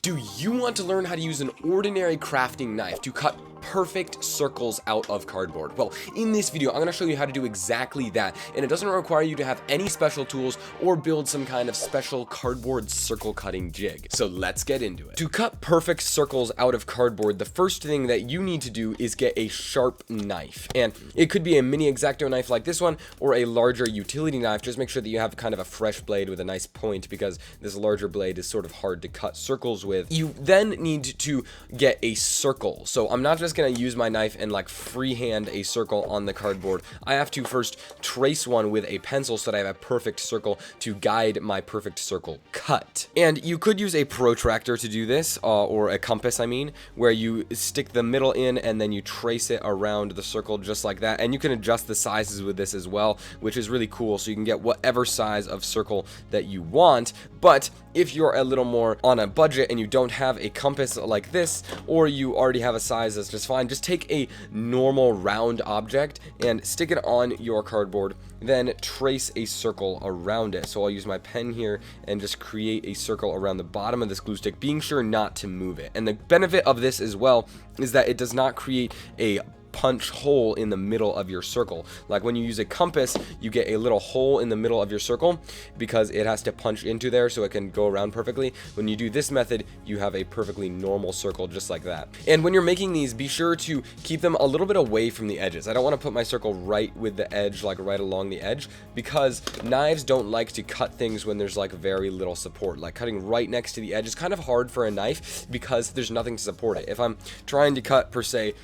Do you want to learn how to use an ordinary crafting knife to cut perfect circles out of cardboard? Well, in this video, I'm going to show you how to do exactly that, and it doesn't require you to have any special tools or build some kind of special cardboard circle cutting jig. So let's get into it. To cut perfect circles out of cardboard, the first thing that you need to do is get a sharp knife, and it could be a mini Exacto knife like this one or a larger utility knife. Just make sure that you have kind of a fresh blade with a nice point, because this larger blade is sort of hard to cut circles with. You then need to get a circle. So I'm not just going to use my knife and like freehand a circle on the cardboard. I have to first trace one with a pencil so that I have a perfect circle to guide my perfect circle cut. And you could use a protractor to do this, or a compass, I mean, where you stick the middle in and then you trace it around the circle just like that. And you can adjust the sizes with this as well, which is really cool. So you can get whatever size of circle that you want. But if you're a little more on a budget and you don't have a compass like this, or you already have a size that's just fine, just take a normal round object and stick it on your cardboard, then trace a circle around it. So I'll use my pen here and just create a circle around the bottom of this glue stick, being sure not to move it. And the benefit of this as well is that it does not create a punch hole in the middle of your circle. Like when you use a compass, you get a little hole in the middle of your circle because it has to punch into there so it can go around perfectly. When you do this method, you have a perfectly normal circle just like that. And when you're making these, be sure to keep them a little bit away from the edges. I don't want to put my circle right with the edge, like right along the edge, because knives don't like to cut things when there's like very little support. Like cutting right next to the edge is kind of hard for a knife because there's nothing to support it. If I'm trying to cut per se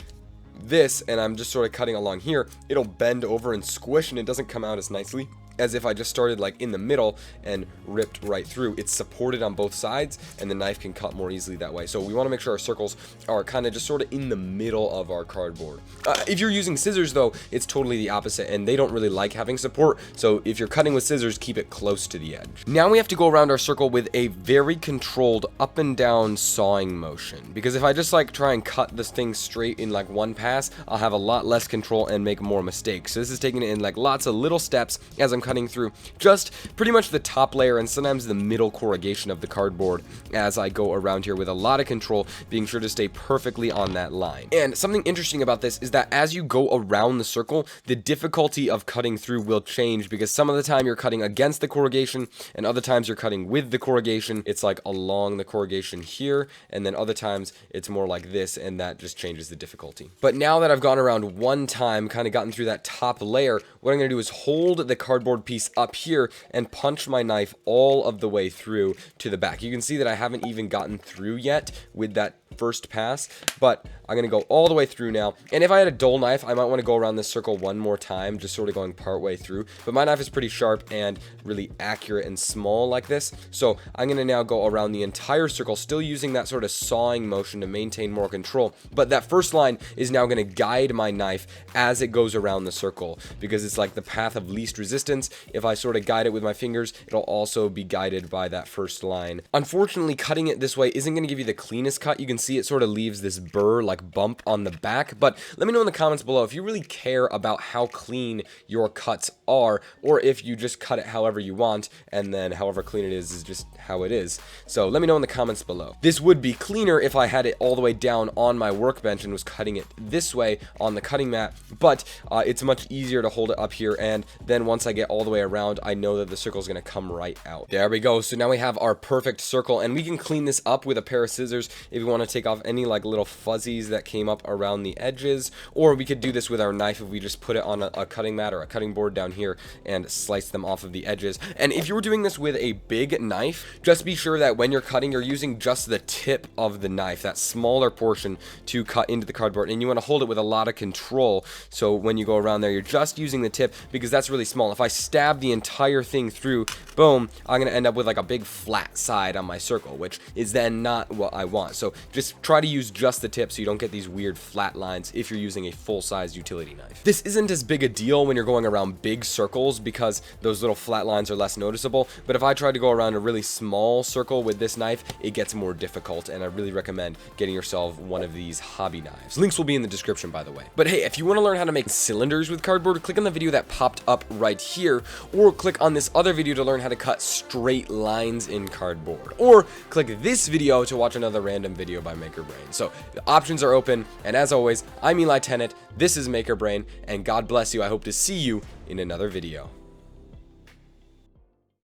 this and I'm just sort of cutting along here, it'll bend over and squish and it doesn't come out as nicely as if I just started like in the middle and ripped right through. It's supported on both sides and the knife can cut more easily that way. So we want to make sure our circles are kind of just sort of in the middle of our cardboard. If you're using scissors though, it's totally the opposite and they don't really like having support. So if you're cutting with scissors, keep it close to the edge. Now we have to go around our circle with a very controlled up and down sawing motion, because if I just like try and cut this thing straight in like one pass, I'll have a lot less control and make more mistakes. So this is taking it in like lots of little steps as I'm cutting through just pretty much the top layer and sometimes the middle corrugation of the cardboard as I go around here with a lot of control, being sure to stay perfectly on that line. And something interesting about this is that as you go around the circle, the difficulty of cutting through will change, because some of the time you're cutting against the corrugation and other times you're cutting with the corrugation. It's like along the corrugation here, and then other times it's more like this, and that just changes the difficulty. But now that I've gone around one time, kind of gotten through that top layer, what I'm going to do is hold the cardboard piece up here and punch my knife all of the way through to the back. You can see that I haven't even gotten through yet with that first pass, but I'm going to go all the way through now. And if I had a dull knife, I might want to go around this circle one more time, just sort of going part way through. But my knife is pretty sharp and really accurate and small like this. So I'm going to now go around the entire circle, still using that sort of sawing motion to maintain more control. But that first line is now going to guide my knife as it goes around the circle, because it's like the path of least resistance. If I sort of guide it with my fingers, it'll also be guided by that first line. Unfortunately, cutting it this way isn't going to give you the cleanest cut. You can see it sort of leaves this burr like bump on the back, but let me know in the comments below if you really care about how clean your cuts are, or if you just cut it however you want and then however clean it is just how it is. So let me know in the comments below. This would be cleaner if I had it all the way down on my workbench and was cutting it this way on the cutting mat, but it's much easier to hold it up here, and then once I get all the way around, I know that the circle is going to come right out. There we go. So now we have our perfect circle, and we can clean this up with a pair of scissors if you want to take off any like little fuzzies that came up around the edges, or we could do this with our knife if we just put it on a cutting mat or a cutting board down here and slice them off of the edges. And if you were doing this with a big knife, just be sure that when you're cutting, you're using just the tip of the knife, that smaller portion, to cut into the cardboard, and you want to hold it with a lot of control. So when you go around there, you're just using the tip, because that's really small. If I stab the entire thing through, boom, I'm going to end up with like a big flat side on my circle, which is then not what I want. So just Just try to use just the tip so you don't get these weird flat lines if you're using a full-size utility knife. This isn't as big a deal when you're going around big circles because those little flat lines are less noticeable, but if I try to go around a really small circle with this knife, it gets more difficult, and I really recommend getting yourself one of these hobby knives. Links will be in the description, by the way. But hey, if you want to learn how to make cylinders with cardboard, click on the video that popped up right here, or click on this other video to learn how to cut straight lines in cardboard, or click this video to watch another random video by MakerBrain. So the options are open, and as always, I'm Eli Tennant, this is MakerBrain, and God bless you. I hope to see you in another video.